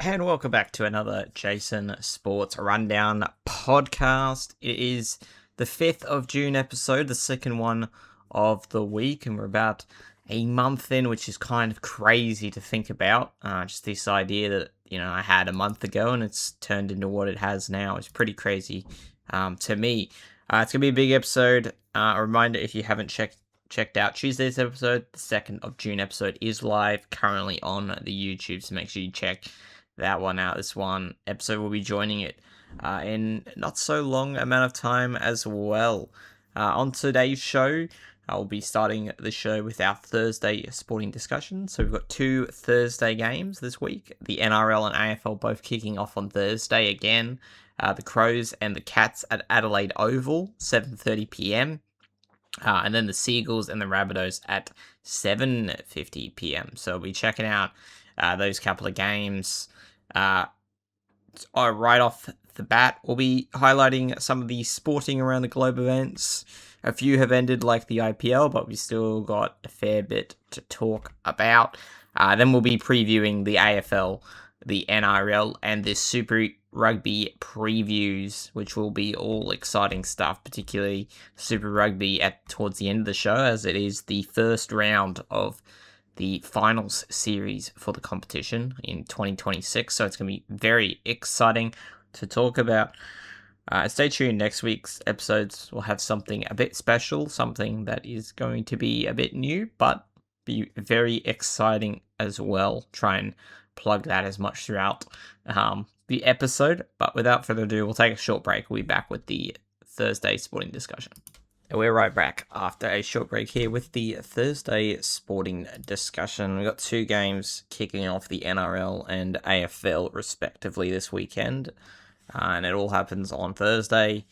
And welcome back to another Jason Sports Rundown podcast. It is the 5th of June episode, the second one of the week, and we're about a month in, which is kind of crazy to think about. Just this idea that, I had a month ago and it's turned into what it has now is pretty crazy to me. It's going to be a big episode. A reminder, if you haven't checked out Tuesday's episode, the 2nd of June episode is live currently on the YouTube, so make sure you check that one out. This one episode will be joining it in not so long amount of time as well. On today's show, I'll be starting the show with our Thursday sporting discussion. So we've got two Thursday games this week. The NRL and AFL both kicking off on Thursday again. The Crows and the Cats at Adelaide Oval, 7:30 p.m. And then the Seagulls and the Rabbitohs at 7:50 p.m. So we'll be checking out those couple of games. Right off the bat, we'll be highlighting some of the sporting around the globe events. A few have ended, like the IPL, but we still got a fair bit to talk about. Then we'll be previewing the AFL, the NRL, and the Super Rugby previews, which will be all exciting stuff, particularly Super Rugby towards the end of the show, as it is the first round of the finals series for the competition in 2026. So it's going to be very exciting to talk about. Stay tuned. Next week's episodes will have something a bit special, something that is going to be a bit new, but be very exciting as well. Try and plug that as much throughout the episode. But without further ado, we'll take a short break. We'll be back with the Thursday sporting discussion. And we're right back after a short break here with the Thursday sporting discussion. We've got two games kicking off, the NRL and AFL respectively this weekend. And it all happens on Thursday.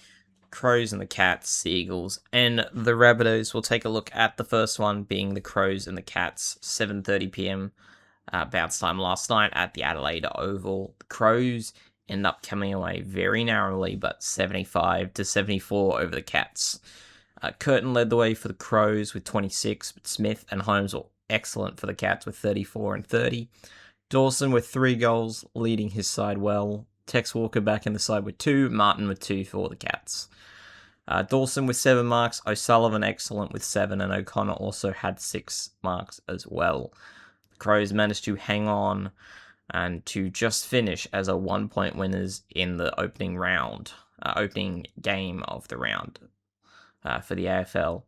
Crows and the Cats, Seagulls, and the Rabbitohs. We'll take a look at the first one being the Crows and the Cats, 7:30 p.m. Bounce time last night at the Adelaide Oval. The Crows end up coming away very narrowly, but 75-74 over the Cats. Curtin led the way for the Crows with 26, but Smith and Holmes were excellent for the Cats with 34 and 30. Dawson with 3 goals, leading his side well. Tex Walker back in the side with 2, Martin with 2 for the Cats. Dawson with 7 marks, O'Sullivan excellent with 7, and O'Connor also had 6 marks as well. The Crows managed to hang on and to just finish as a 1-point winners in the opening game of the round for the AFL.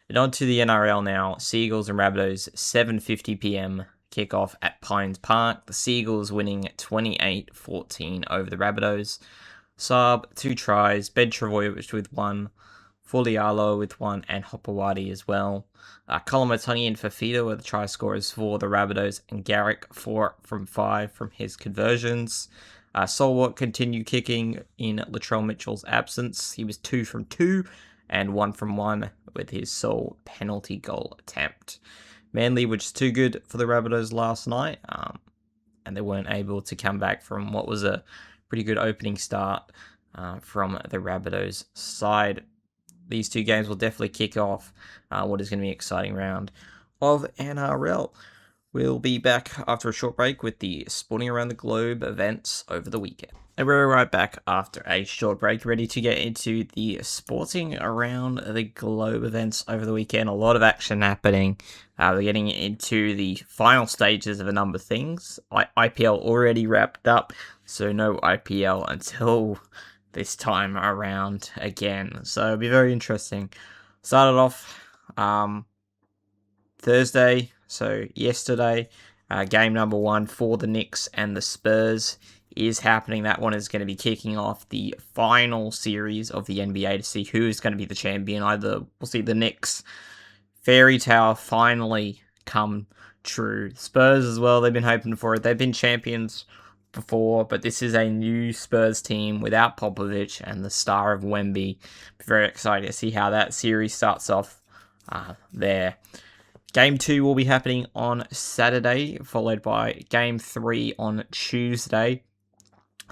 And on to the NRL now. Seagulls and Rabbitohs, 7:50 p.m. kickoff at Pines Park. The Seagulls winning 28-14 over the Rabbitohs. Saab, 2 tries. Ben Travojevic with 1. Folialo with 1. And Hopewadi as well. Kolomotungi and Fafita were the try scorers for the Rabbitohs. And Garrick 4 from 5 from his conversions. Solwart continued kicking in Latrell Mitchell's absence. He was 2 from 2. And 1 from 1 with his sole penalty goal attempt. Manly were just too good for the Rabbitohs last night, and they weren't able to come back from what was a pretty good opening start from the Rabbitohs side. These two games will definitely kick off what is going to be an exciting round of NRL. We'll be back after a short break with the Sporting Around the Globe events over the weekend. And we're right back after a short break, ready to get into the Sporting Around the Globe events over the weekend. A lot of action happening. We're getting into the final stages of a number of things. IPL already wrapped up, so no IPL until this time around again. So it'll be very interesting. Started off Thursday, so yesterday, game number 1 for the Knicks and the Spurs is happening. That one is going to be kicking off the final series of the NBA to see who is going to be the champion. We'll see the Knicks fairy tale finally come true. Spurs as well, they've been hoping for it. They've been champions before, but this is a new Spurs team without Popovich and the star of Wemby. Very excited to see how that series starts off there. Game 2 will be happening on Saturday, followed by Game 3 on Tuesday.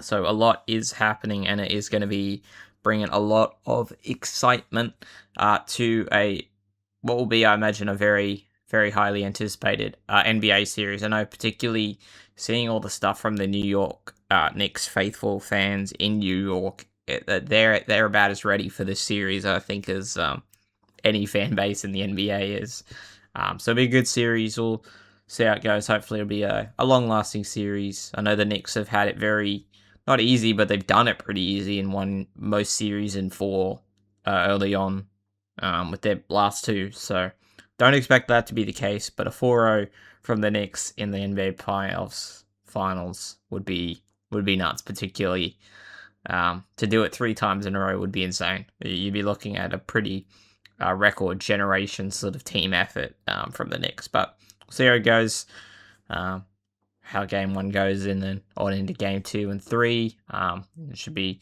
So a lot is happening, and it is going to be bringing a lot of excitement to what will be, I imagine, a very very highly anticipated NBA series. I know, particularly seeing all the stuff from the New York Knicks faithful fans in New York, they're about as ready for this series, I think, as any fan base in the NBA is. So it'll be a good series. We'll see how it goes. Hopefully, it'll be a long-lasting series. I know the Knicks have had it very, not easy, but they've done it pretty easy and won most series in 4 early on with their last 2. So don't expect that to be the case, but a 4-0 from the Knicks in the NBA playoffs finals would be nuts, particularly to do it 3 times in a row would be insane. You'd be looking at a pretty record generation sort of team effort from the Knicks, but we'll see how it goes, how game 1 goes, and then on into game 2 and 3. It should be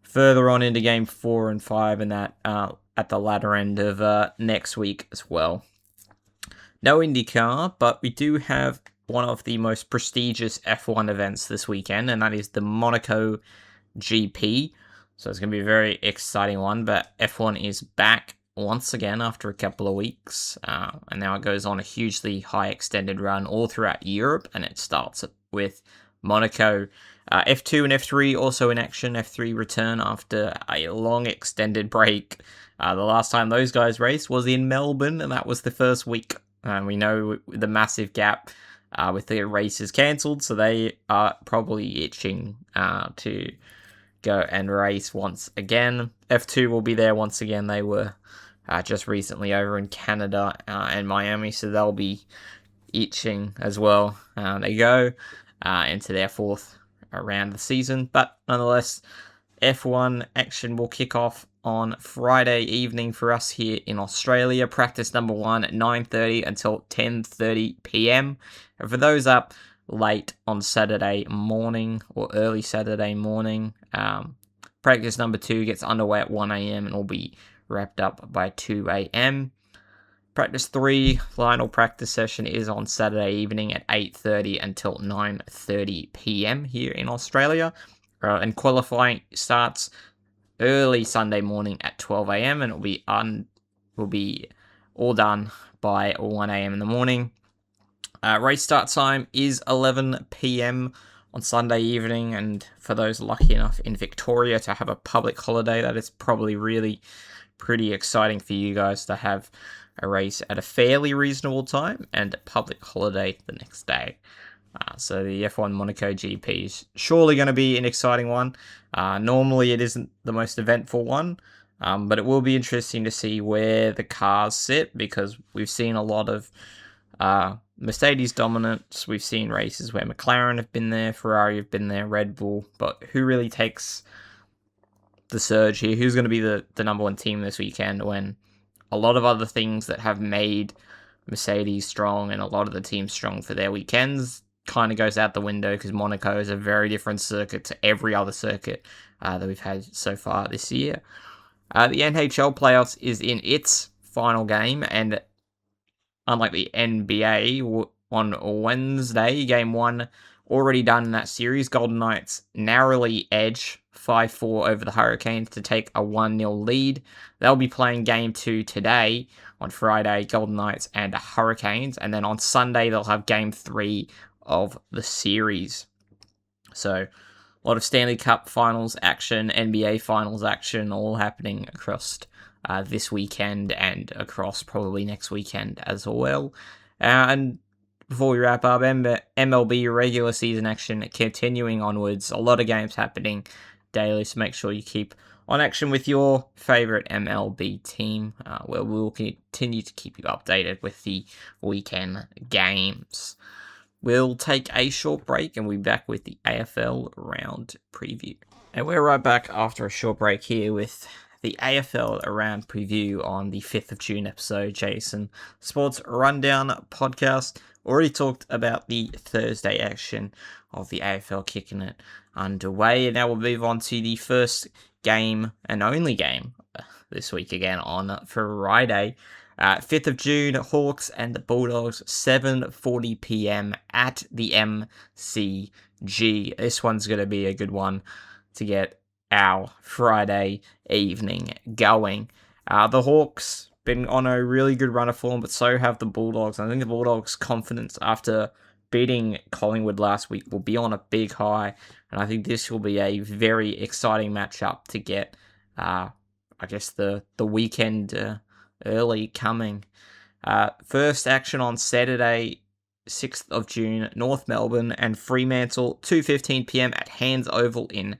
further on into game 4 and 5, and that at the latter end of next week as well. No IndyCar, but we do have one of the most prestigious F1 events this weekend, and that is the Monaco GP. So it's going to be a very exciting one, but F1 is back once again after a couple of weeks, and now it goes on a hugely high extended run all throughout Europe, and it starts with Monaco. F2 and F3 also in action. F3 return after a long extended break. The last time those guys raced was in Melbourne, and that was the first week. We know the massive gap with the races cancelled, so they are probably itching to go and race once again. F2 will be there once again. They were just recently over in Canada and Miami, so they'll be itching as well. They go into their 4th round of the season, but nonetheless, F1 action will kick off on Friday evening for us here in Australia. Practice number 1 at 9:30 until 10:30 p.m. And for those up late on Saturday morning or early Saturday morning, practice number 2 gets underway at 1 a.m. and will be wrapped up by 2 a.m. Practice 3, final practice session, is on Saturday evening at 8:30 until 9:30 p.m. here in Australia. And qualifying starts early Sunday morning at 12 a.m. and will be all done by 1 a.m. in the morning. Race start time is 11 p.m. on Sunday evening, and for those lucky enough in Victoria to have a public holiday, that is probably really pretty exciting for you guys to have a race at a fairly reasonable time and a public holiday the next day. So the F1 Monaco GP is surely going to be an exciting one. Normally it isn't the most eventful one, but it will be interesting to see where the cars sit, because we've seen a lot of Mercedes dominance. We've seen races where McLaren have been there, Ferrari have been there, Red Bull, but who really takes the surge here? Who's going to be the number 1 team this weekend when a lot of other things that have made Mercedes strong and a lot of the teams strong for their weekends kind of goes out the window, because Monaco is a very different circuit to every other circuit that we've had so far this year. The NHL playoffs is in its final game, and unlike the NBA, on Wednesday, game 1 already done in that series. Golden Knights narrowly edge 5-4 over the Hurricanes to take a 1-0 lead. They'll be playing game 2 today on Friday, Golden Knights and Hurricanes, and then on Sunday they'll have game 3 of the series. So a lot of Stanley Cup finals action, NBA finals action, all happening across this weekend and across probably next weekend as well. And before we wrap up, MLB regular season action continuing onwards. A lot of games happening daily, so make sure you keep on action with your favourite MLB team, where we'll continue to keep you updated with the weekend games. We'll take a short break and we'll be back with the AFL round preview. And we're right back after a short break here with the AFL round preview on the 5th of June episode, Jason Sports Rundown podcast. Already talked about the Thursday action of the AFL kicking it underway, and now we'll move on to the first game and only game this week again on Friday. 5th of June, Hawks and the Bulldogs, 7:40 p.m. at the MCG. This one's going to be a good one to get our Friday evening going. The Hawks been on a really good run of form, but so have the Bulldogs. I think the Bulldogs' confidence after beating Collingwood last week will be on a big high, and I think this will be a very exciting matchup to get, I guess, the weekend early coming. First action on Saturday, 6th of June, North Melbourne and Fremantle, 2:15 p.m. at Hands Oval in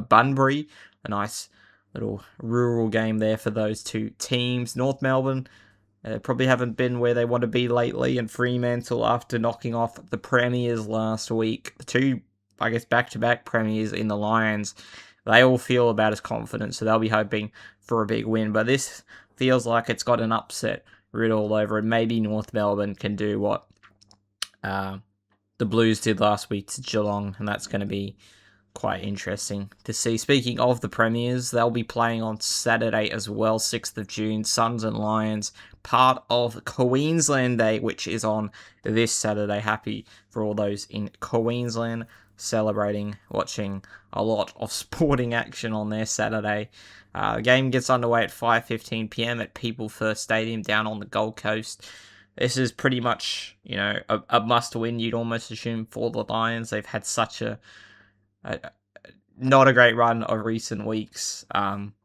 Bunbury. A nice little rural game there for those two teams. North Melbourne probably haven't been where they want to be lately, and Fremantle, after knocking off the Premiers last week, the two, I guess, back-to-back Premiers in the Lions, they all feel about as confident, so they'll be hoping for a big win. But this feels like it's got an upset written all over it. Maybe North Melbourne can do what the Blues did last week to Geelong, and that's going to be quite interesting to see. Speaking of the Premiers, they'll be playing on Saturday as well, 6th of June, Suns and Lions, part of Queensland Day, which is on this Saturday. Happy for all those in Queensland celebrating, watching a lot of sporting action on their Saturday. The game gets underway at 5:15 p.m. at People First Stadium down on the Gold Coast. This is pretty much, a must-win, you'd almost assume, for the Lions. They've had such a not a great run of recent weeks.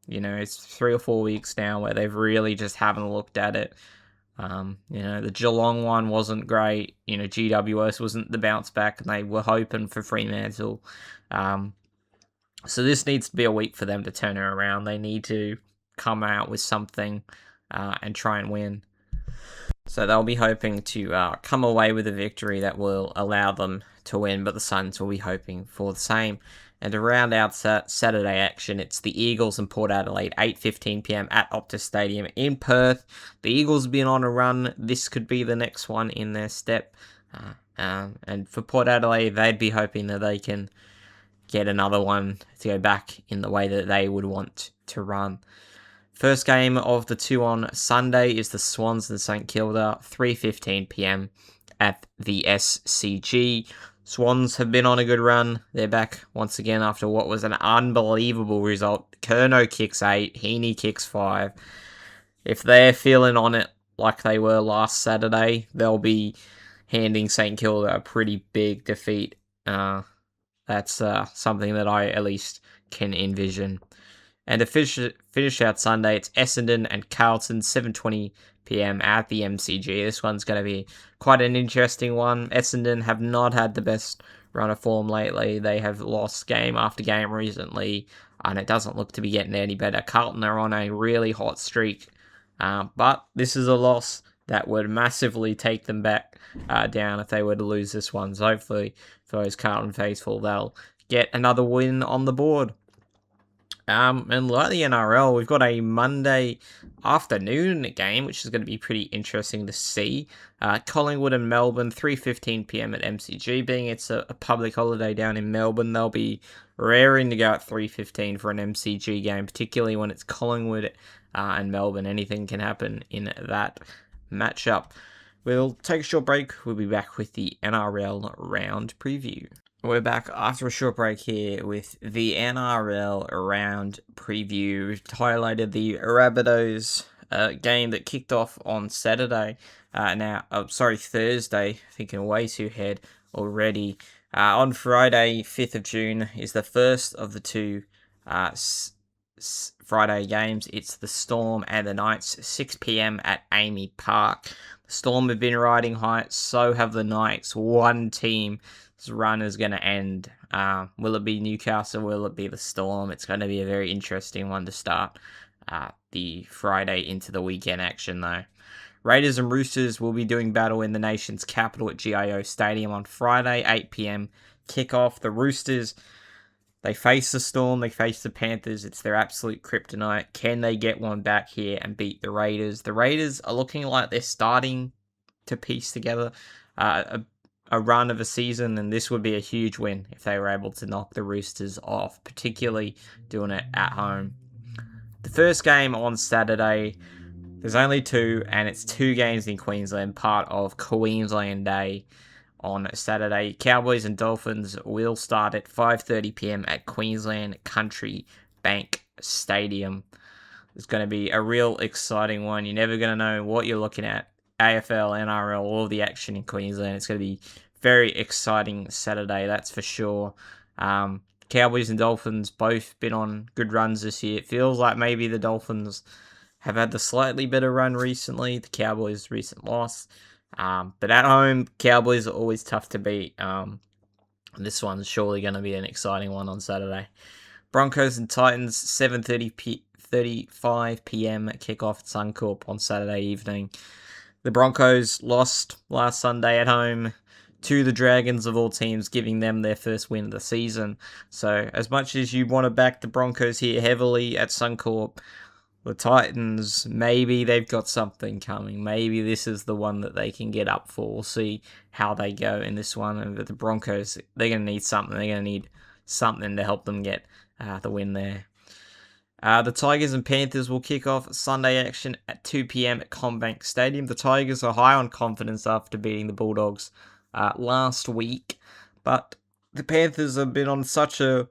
It's 3 or 4 weeks now where they've really just haven't looked at it. The Geelong one wasn't great. GWS wasn't the bounce back, and they were hoping for Fremantle. So this needs to be a week for them to turn it around. They need to come out with something and try and win. So they'll be hoping to come away with a victory that will allow them to win, but the Suns will be hoping for the same. And to round out Saturday action, it's the Eagles and Port Adelaide, 8:15 p.m. at Optus Stadium in Perth. The Eagles have been on a run. This could be the next one in their step. And for Port Adelaide, they'd be hoping that they can get another one to go back in the way that they would want to run. First game of the two on Sunday is the Swans and St Kilda, 3:15 p.m. at the SCG. Swans have been on a good run. They're back once again after what was an unbelievable result. Curnow kicks 8, Heaney kicks 5. If they're feeling on it like they were last Saturday, they'll be handing St Kilda a pretty big defeat. That's something that I at least can envision. And to finish out Sunday, it's Essendon and Carlton, 7:20 p.m. at the MCG. This one's going to be quite an interesting one. Essendon have not had the best run of form lately. They have lost game after game recently, and it doesn't look to be getting any better. Carlton are on a really hot streak, but this is a loss that would massively take them back down if they were to lose this one. So hopefully for those Carlton faithful, they'll get another win on the board. And like the NRL, we've got a Monday afternoon game, which is going to be pretty interesting to see. Collingwood and Melbourne, 3:15 p.m. at MCG. Being it's a public holiday down in Melbourne, they'll be raring to go at 3:15 for an MCG game, particularly when it's Collingwood and Melbourne. Anything can happen in that matchup. We'll take a short break. We'll be back with the NRL round preview. We're back after a short break here with the NRL round preview. We've highlighted the Rabbitohs game that kicked off on Saturday. Thursday. Thinking way too ahead already. On Friday, 5th of June, is the first of the two Friday games. It's the Storm and the Knights, 6 p.m. at Amy Park. The Storm have been riding high, so have the Knights. One team run is going to end. Will it be Newcastle? Will it be the Storm? It's going to be a very interesting one to start the Friday into the weekend action, though. Raiders and Roosters will be doing battle in the nation's capital at GIO Stadium on Friday, 8 p.m. kickoff. The Roosters, they face the Storm, they face the Panthers. It's their absolute kryptonite. Can they get one back here and beat the Raiders? The Raiders are looking like they're starting to piece together a run of a season, and this would be a huge win if they were able to knock the Roosters off, particularly doing it at home. The first game on Saturday, there's only two, and it's two games in Queensland, part of Queensland Day on Saturday. Cowboys and Dolphins will start at 5:30 p.m. at Queensland Country Bank Stadium. is going to be a real exciting one. You're never going to know what you're looking at. AFL, NRL, all the action in Queensland. It's going to be very exciting Saturday, that's for sure. Cowboys and Dolphins both been on good runs this year. It feels like maybe the Dolphins have had the slightly better run recently. The Cowboys' recent loss. But at home, Cowboys are always tough to beat. This one's surely going to be an exciting one on Saturday. Broncos and Titans, 7:35 p.m. kickoff at Suncorp on Saturday evening. The Broncos lost last Sunday at home to the Dragons of all teams, giving them their first win of the season. So as much as you want to back the Broncos here heavily at Suncorp, the Titans, maybe they've got something coming. Maybe this is the one that they can get up for. We'll see how they go in this one. And the Broncos, they're going to need something. They're going to need something to help them get the win there. The Tigers and Panthers will kick off Sunday action at 2 p.m. at CommBank Stadium. The Tigers are high on confidence after beating the Bulldogs last week, but the Panthers have been on such a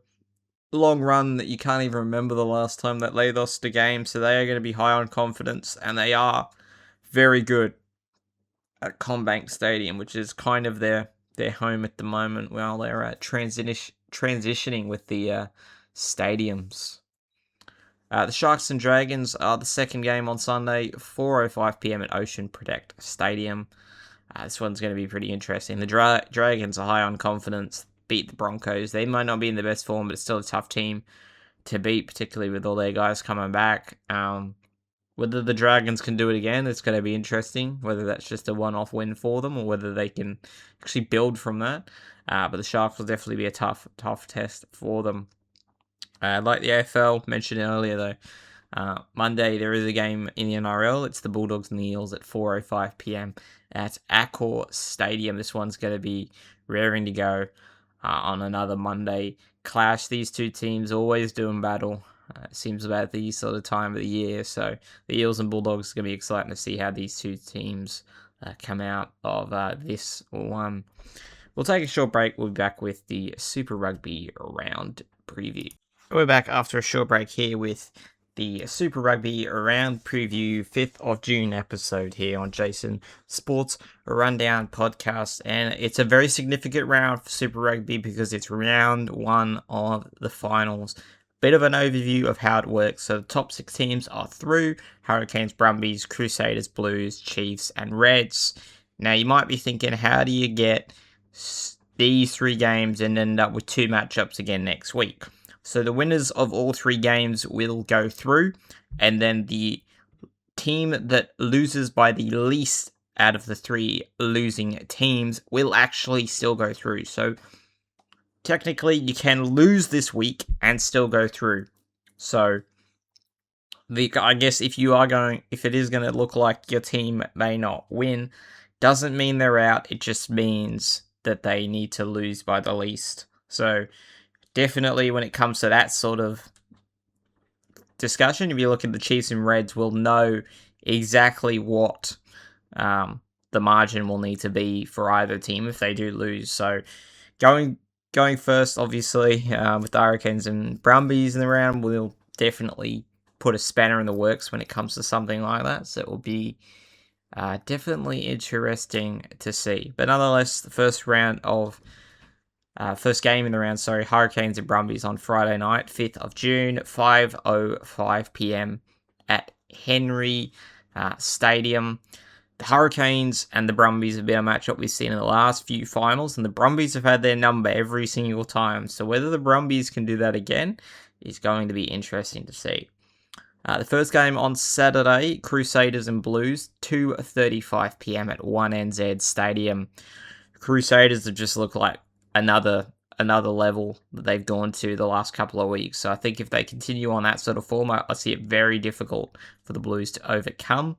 long run that you can't even remember the last time that they lost a game, so they are going to be high on confidence, and they are very good at CommBank Stadium, which is kind of their home at the moment while they're transitioning with the stadiums. The Sharks and Dragons are the second game on Sunday, 4:05 p.m. at Ocean Protect Stadium. This one's going to be pretty interesting. The Dragons are high on confidence, beat the Broncos. They might not be in the best form, but it's still a tough team to beat, particularly with all their guys coming back. Whether the Dragons can do it again, it's going to be interesting, whether that's just a one-off win for them or whether they can actually build from that. But the Sharks will definitely be a tough test for them. Like the AFL mentioned earlier, though, Monday there is a game in the NRL. It's the Bulldogs and the Eels at 4:05 p.m. at Accor Stadium. This one's going to be raring to go on another Monday clash. These two teams always doing battle. It seems about the sort of time of the year. So the Eels and Bulldogs are going to be exciting to see how these two teams come out of this one. We'll take a short break. We'll be back with the Super Rugby round preview. We're back after a short break here with the Super Rugby round preview 5th of June episode here on Jason Sports Rundown Podcast. And it's a very significant round for Super Rugby because it's round 1 of the finals. Bit of an overview of how it works. So the top 6 teams are through: Hurricanes, Brumbies, Crusaders, Blues, Chiefs, and Reds. Now you might be thinking, how do you get these 3 games and end up with 2 matchups again next week? So the winners of all 3 games will go through, and then the team that loses by the least out of the 3 losing teams will actually still go through. So technically you can lose this week and still go through. So I guess if it is going to look like your team may not win, doesn't mean they're out. It just means that they need to lose by the least. So definitely when it comes to that sort of discussion, if you look at the Chiefs and Reds, we'll know exactly what the margin will need to be for either team if they do lose. So going first, obviously, with the Hurricanes and Brumbies in the round, will definitely put a spanner in the works when it comes to something like that. So it will be definitely interesting to see. But nonetheless, the first game in the round, Hurricanes and Brumbies on Friday night, 5th of June, 5:05 p.m. at Henry Stadium. The Hurricanes and the Brumbies have been a matchup we've seen in the last few finals, and the Brumbies have had their number every single time. So whether the Brumbies can do that again is going to be interesting to see. The first game on Saturday, Crusaders and Blues, 2:35 p.m. at 1NZ Stadium. Crusaders have just looked like another level that they've gone to the last couple of weeks. So I think if they continue on that sort of form, I see it very difficult for the Blues to overcome.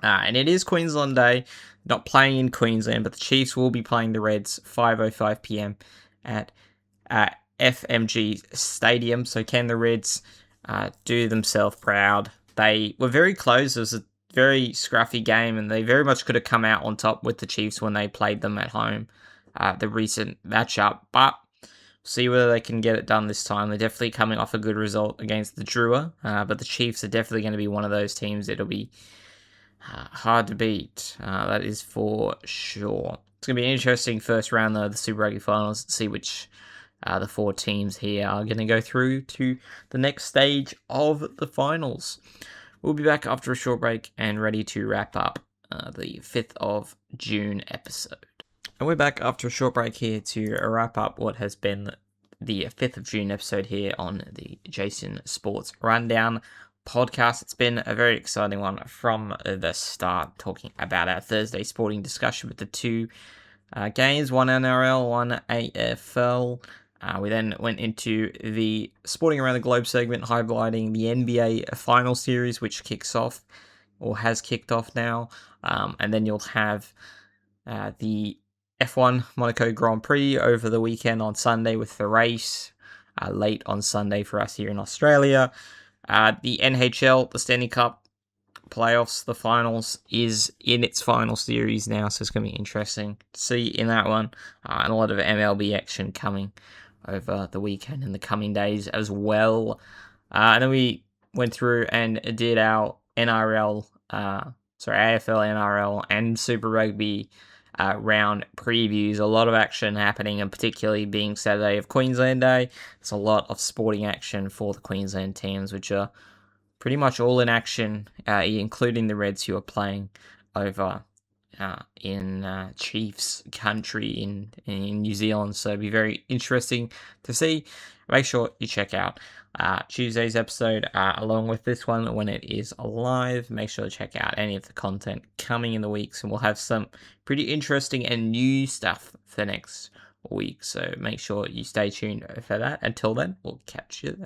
And it is Queensland Day, not playing in Queensland, but the Chiefs will be playing the Reds 5:05 p.m. at FMG Stadium. So can the Reds do themselves proud? They were very close. It was a very scruffy game, and they very much could have come out on top with the Chiefs when they played them at home, the recent matchup. But See whether they can get it done this time. They're definitely coming off a good result against the Drua, but the Chiefs are definitely going to be one of those teams that'll be hard to beat. That is for sure. It's going to be an interesting first round, though, the Super Rugby finals, to see which the 4 teams here are going to go through to the next stage of the finals. We'll be back after a short break and ready to wrap up the 5th of June episode. And we're back after a short break here to wrap up what has been the 5th of June episode here on the Jason Sports Rundown podcast. It's been a very exciting one from the start, talking about our Thursday sporting discussion with the 2 games, one NRL, one AFL. We then went into the Sporting Around the Globe segment, highlighting the NBA final series, which kicks off, or has kicked off now. And then you'll have the F1 Monaco Grand Prix over the weekend on Sunday with the race, late on Sunday for us here in Australia. The NHL, the Stanley Cup playoffs, the finals, is in its final series now, so it's going to be interesting to see in that one. And a lot of MLB action coming over the weekend and the coming days as well. And then we went through and did our AFL, NRL, and Super Rugby round previews. A lot of action happening, and particularly being Saturday of Queensland Day, there's a lot of sporting action for the Queensland teams, which are pretty much all in action, including the Reds, who are playing over in Chiefs country in New Zealand. So it'll be very interesting to see. Make sure you check out Tuesday's episode along with this one when it is live. Make sure to check out any of the content coming in the weeks, and we'll have some pretty interesting and new stuff for next week. So make sure you stay tuned for that. Until then, we'll catch you then.